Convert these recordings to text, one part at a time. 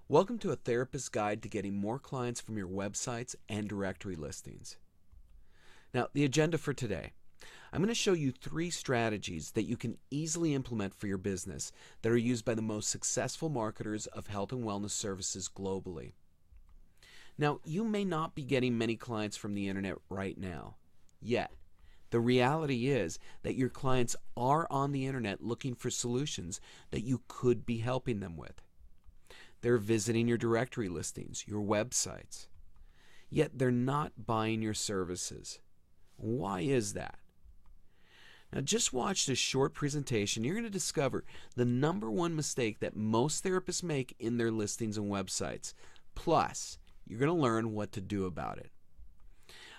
Welcome to a therapist's guide to getting more clients from your websites and directory listings. Now, the agenda for today. I'm going to show you 3 strategies that you can easily implement for your business that are used by the most successful marketers of health and wellness services globally. Now, you may not be getting many clients from the internet right now, yet. The reality is that your clients are on the internet looking for solutions that you could be helping them with. They're visiting your directory listings, your websites, yet they're not buying your services. Why is that? Now just watch this short presentation. You're going to discover the #1 mistake that most therapists make in their listings and websites. Plus, you're going to learn what to do about it.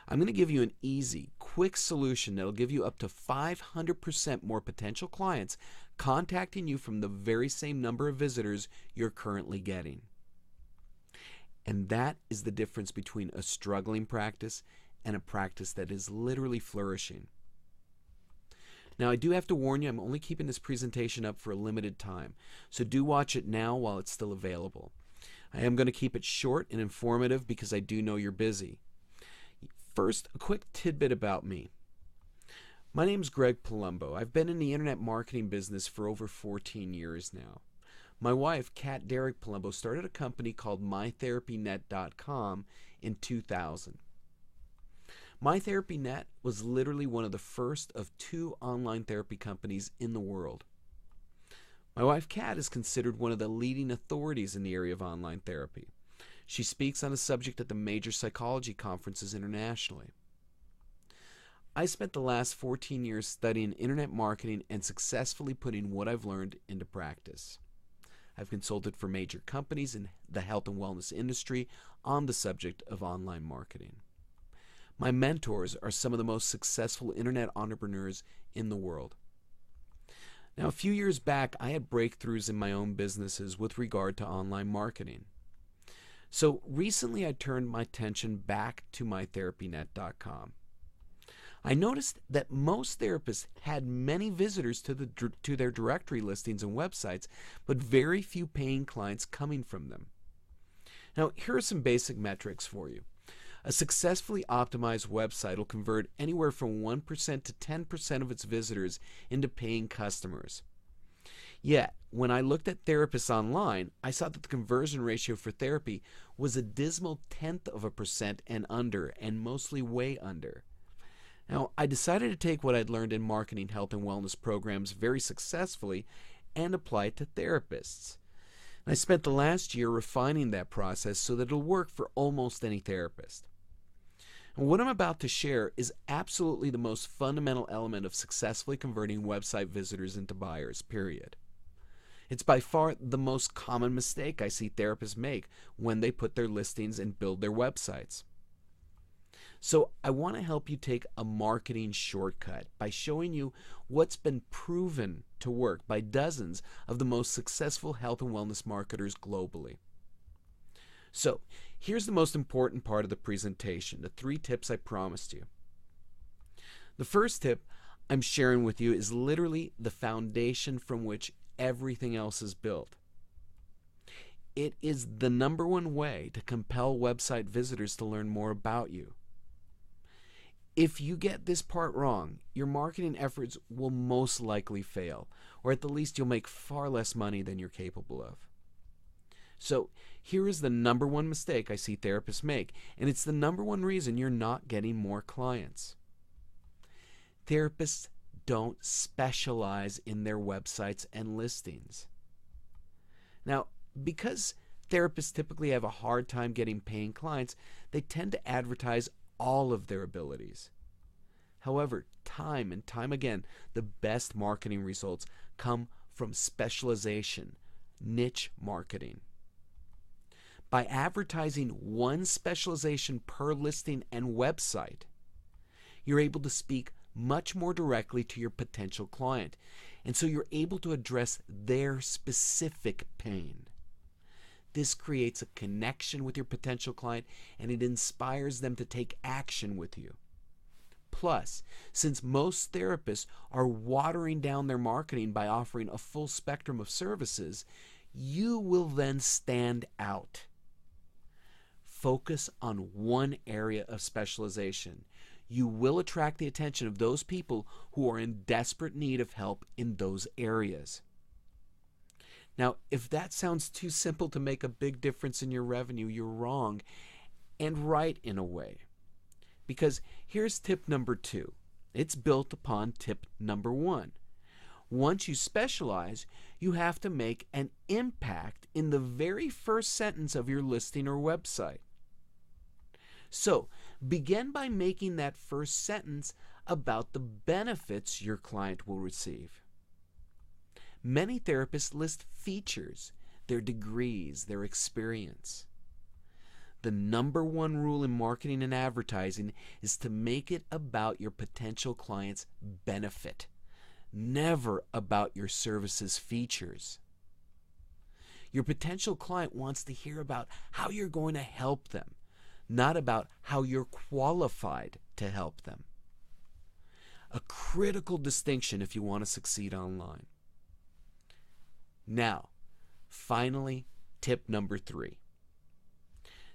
I'm going to give you an easy, quick solution that will give you up to 500% more potential clients contacting you from the very same number of visitors you're currently getting. And that is the difference between a struggling practice and a practice that is literally flourishing. Now, I do have to warn you, I'm only keeping this presentation up for a limited time, so do watch it now while it's still available. I am going to keep it short and informative because I do know you're busy. First, a quick tidbit about me. My name's Greg Palumbo. I've been in the internet marketing business for over 14 years now. My wife, Kat Derrick Palumbo, started a company called mytherapynet.com in 2000. MyTherapyNet was literally one of the first of 2 online therapy companies in the world. My wife, Kat, is considered one of the leading authorities in the area of online therapy. She speaks on the subject at the major psychology conferences internationally. I spent the last 14 years studying internet marketing and successfully putting what I've learned into practice. I've consulted for major companies in the health and wellness industry on the subject of online marketing. My mentors are some of the most successful internet entrepreneurs in the world. Now, a few years back, I had breakthroughs in my own businesses with regard to online marketing. So recently I turned my attention back to mytherapynet.com. I noticed that most therapists had many visitors to their directory listings and websites, but very few paying clients coming from them. Now, here are some basic metrics for you. A successfully optimized website will convert anywhere from 1% to 10% of its visitors into paying customers. Yet, when I looked at therapists online, I saw that the conversion ratio for therapy was a dismal 0.1% and under, and mostly way under. Now, I decided to take what I'd learned in marketing health and wellness programs very successfully and apply it to therapists. And I spent the last year refining that process so that it'll work for almost any therapist. And what I'm about to share is absolutely the most fundamental element of successfully converting website visitors into buyers, period. It's by far the most common mistake I see therapists make when they put their listings and build their websites. So I want to help you take a marketing shortcut by showing you what's been proven to work by dozens of the most successful health and wellness marketers globally. So here's the most important part of the presentation, the 3 tips I promised you. The first tip I'm sharing with you is literally the foundation from which everything else is built. It is the #1 way to compel website visitors to learn more about you. If you get this part wrong, your marketing efforts will most likely fail, or at the least you'll make far less money than you're capable of. So here is the #1 mistake I see therapists make, and it's the #1 reason you're not getting more clients. Therapists don't specialize in their websites and listings. Now, because therapists typically have a hard time getting paying clients, they tend to advertise all of their abilities. However, time and time again, the best marketing results come from specialization, niche marketing. By advertising one specialization per listing and website, you're able to speak much more directly to your potential client, and so you're able to address their specific pain. This creates a connection with your potential client, and it inspires them to take action with you. Plus, since most therapists are watering down their marketing by offering a full spectrum of services, you will then stand out. Focus on one area of specialization. You will attract the attention of those people who are in desperate need of help in those areas. Now, if that sounds too simple to make a big difference in your revenue, you're wrong, and right in a way. Because here's tip number 2. It's built upon tip number 1. Once you specialize, you have to make an impact in the very first sentence of your listing or website. So, begin by making that first sentence about the benefits your client will receive. Many therapists list features, their degrees, their experience. The number 1 rule in marketing and advertising is to make it about your potential client's benefit, never about your service's features. Your potential client wants to hear about how you're going to help them, not about how you're qualified to help them. A critical distinction if you want to succeed online. Now, finally, tip number 3.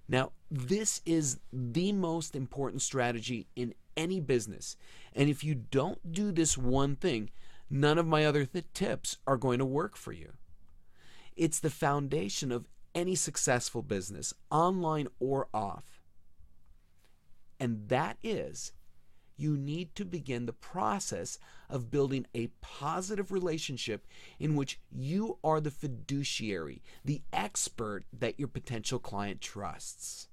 Now, this is the most important strategy in any business. And if you don't do this one thing, none of my other tips are going to work for you. It's the foundation of any successful business, online or off. And that is, you need to begin the process of building a positive relationship in which you are the fiduciary, the expert that your potential client trusts.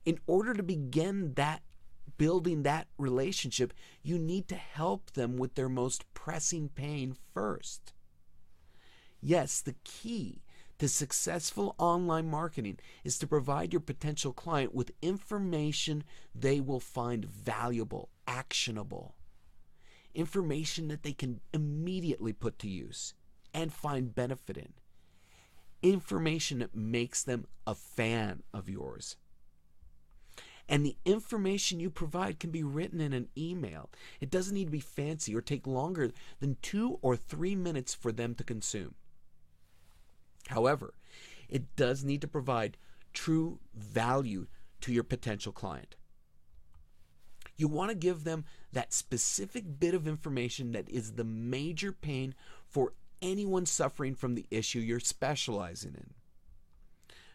In order to begin building that relationship, you need to help them with their most pressing pain first. Yes, the key to successful online marketing is to provide your potential client with information they will find valuable, actionable. Information that they can immediately put to use and find benefit in. Information that makes them a fan of yours. And the information you provide can be written in an email. It doesn't need to be fancy or take longer than 2 or 3 minutes for them to consume. However, it does need to provide true value to your potential client. You want to give them that specific bit of information that is the major pain for anyone suffering from the issue you're specializing in.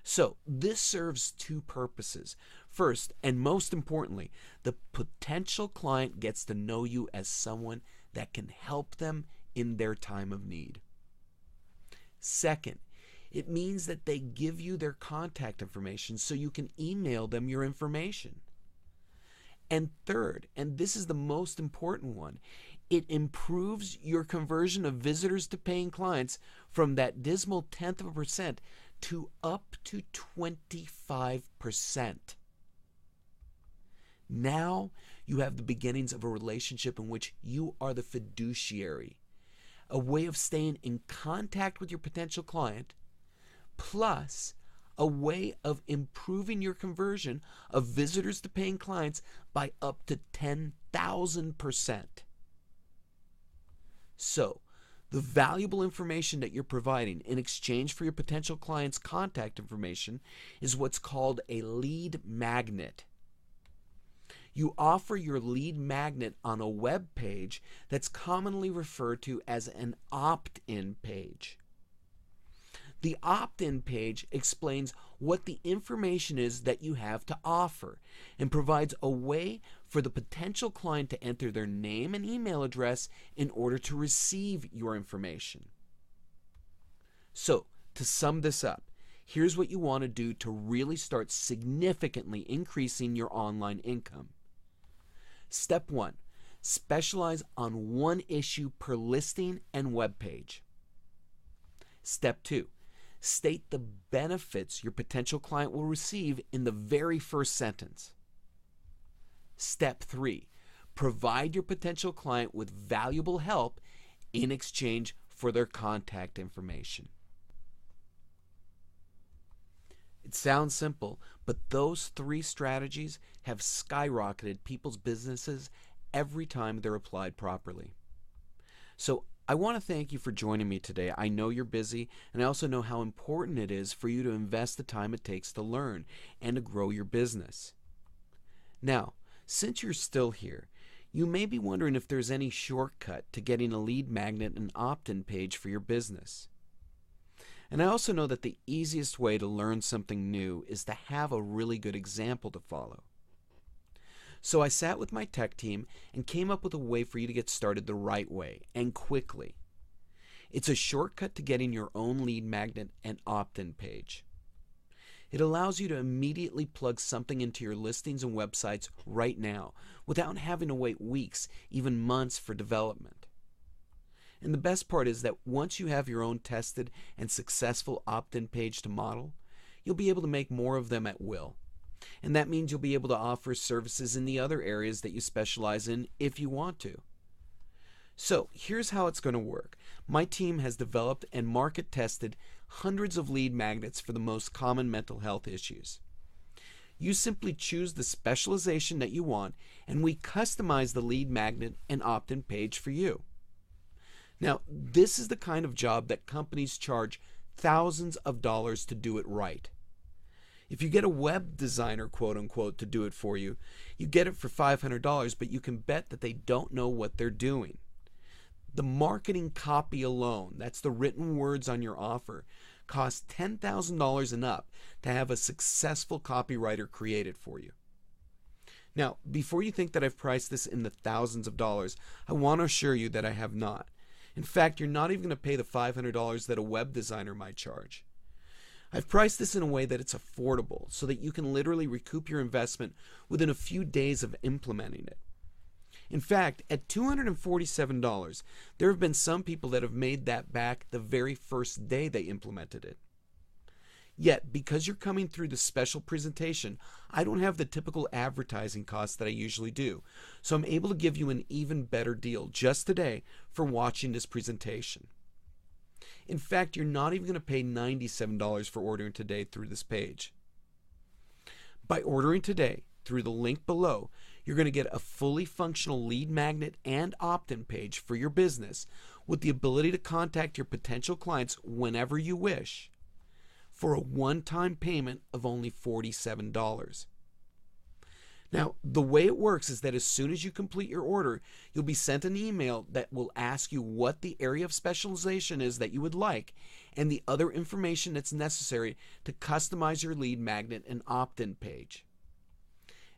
So, this serves 2 purposes. First, and most importantly, the potential client gets to know you as someone that can help them in their time of need. Second, it means that they give you their contact information so you can email them your information. And third, and this is the most important one, it improves your conversion of visitors to paying clients from that dismal 0.1% to up to 25%. Now you have the beginnings of a relationship in which you are the fiduciary, a way of staying in contact with your potential client, plus a way of improving your conversion of visitors to paying clients by up to 10,000%. So, the valuable information that you're providing in exchange for your potential client's contact information is what's called a lead magnet. You offer your lead magnet on a web page that's commonly referred to as an opt-in page. The opt-in page explains what the information is that you have to offer and provides a way for the potential client to enter their name and email address in order to receive your information. So, to sum this up, here's what you want to do to really start significantly increasing your online income. Step 1, specialize on one issue per listing and web page. Step 2, state the benefits your potential client will receive in the very first sentence. Step 3, provide your potential client with valuable help in exchange for their contact information. It sounds simple, but those 3 strategies have skyrocketed people's businesses every time they're applied properly. So I want to thank you for joining me today. I know you're busy, and I also know how important it is for you to invest the time it takes to learn and to grow your business. Now, since you're still here, you may be wondering if there's any shortcut to getting a lead magnet and opt-in page for your business. And I also know that the easiest way to learn something new is to have a really good example to follow. So I sat with my tech team and came up with a way for you to get started the right way and quickly. It's a shortcut to getting your own lead magnet and opt-in page. It allows you to immediately plug something into your listings and websites right now without having to wait weeks, even months for development. And the best part is that once you have your own tested and successful opt-in page to model, you'll be able to make more of them at will. And that means you'll be able to offer services in the other areas that you specialize in if you want to. So here's how it's going to work. My team has developed and market tested hundreds of lead magnets for the most common mental health issues. You simply choose the specialization that you want, and we customize the lead magnet and opt-in page for you. Now, this is the kind of job that companies charge thousands of dollars to do it right. If you get a web designer, quote unquote, to do it for you, you get it for $500, but you can bet that they don't know what they're doing. The marketing copy alone, that's the written words on your offer, costs $10,000 and up to have a successful copywriter create it for you. Now, before you think that I've priced this in the thousands of dollars, I want to assure you that I have not. In fact, you're not even going to pay the $500 that a web designer might charge. I've priced this in a way that it's affordable so that you can literally recoup your investment within a few days of implementing it. In fact, at $247, there have been some people that have made that back the very first day they implemented it. Yet, because you're coming through the special presentation, I don't have the typical advertising costs that I usually do, so I'm able to give you an even better deal just today for watching this presentation. In fact, you're not even going to pay $97 for ordering today through this page. By ordering today through the link below, you're going to get a fully functional lead magnet and opt-in page for your business with the ability to contact your potential clients whenever you wish for a one-time payment of only $47. Now, the way it works is that as soon as you complete your order, you'll be sent an email that will ask you what the area of specialization is that you would like and the other information that's necessary to customize your lead magnet and opt-in page.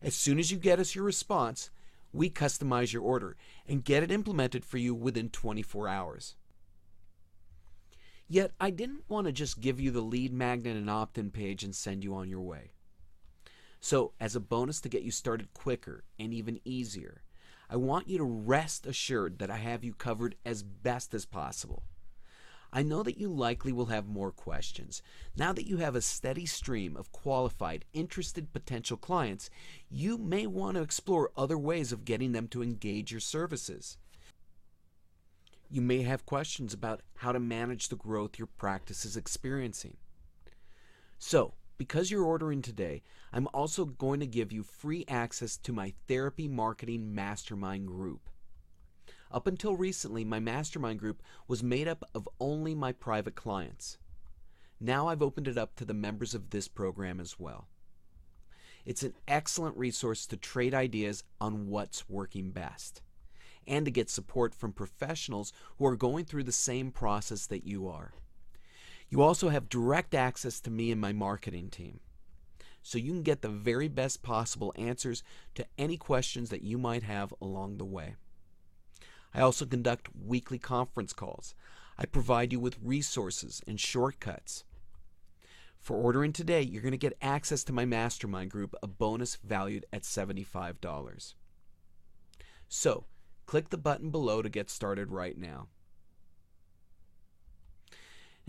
As soon as you get us your response, we customize your order and get it implemented for you within 24 hours. Yet, I didn't want to just give you the lead magnet and opt-in page and send you on your way. So, as a bonus to get you started quicker and even easier, I want you to rest assured that I have you covered as best as possible. I know that you likely will have more questions. Now that you have a steady stream of qualified, interested potential clients, you may want to explore other ways of getting them to engage your services. You may have questions about how to manage the growth your practice is experiencing. So, because you're ordering today, I'm also going to give you free access to my Therapy Marketing Mastermind group. Up until recently, my mastermind group was made up of only my private clients. Now I've opened it up to the members of this program as well. It's an excellent resource to trade ideas on what's working best and to get support from professionals who are going through the same process that you are. You also have direct access to me and my marketing team, so you can get the very best possible answers to any questions that you might have along the way. I also conduct weekly conference calls. I provide you with resources and shortcuts. For ordering today, you're going to get access to my mastermind group, a bonus valued at $75. So, click the button below to get started right now.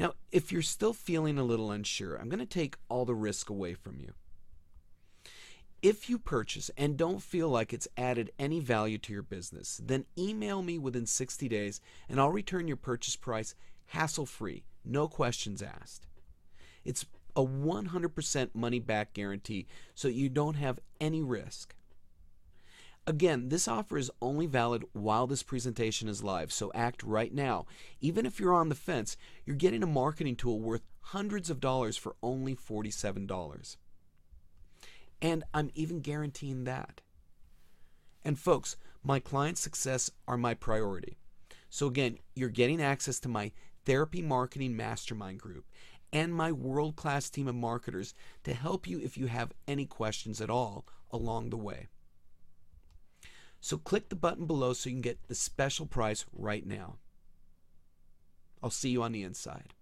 Now, if you're still feeling a little unsure, I'm going to take all the risk away from you. If you purchase and don't feel like it's added any value to your business, then email me within 60 days and I'll return your purchase price hassle-free, no questions asked. It's a 100% money-back guarantee, so you don't have any risk. Again, this offer is only valid while this presentation is live, so act right now. Even if you're on the fence, you're getting a marketing tool worth hundreds of dollars for only $47. And I'm even guaranteeing that. And folks, my clients' success are my priority. So again, you're getting access to my Therapy Marketing Mastermind group and my world-class team of marketers to help you if you have any questions at all along the way. So click the button below so you can get the special price right now. I'll see you on the inside.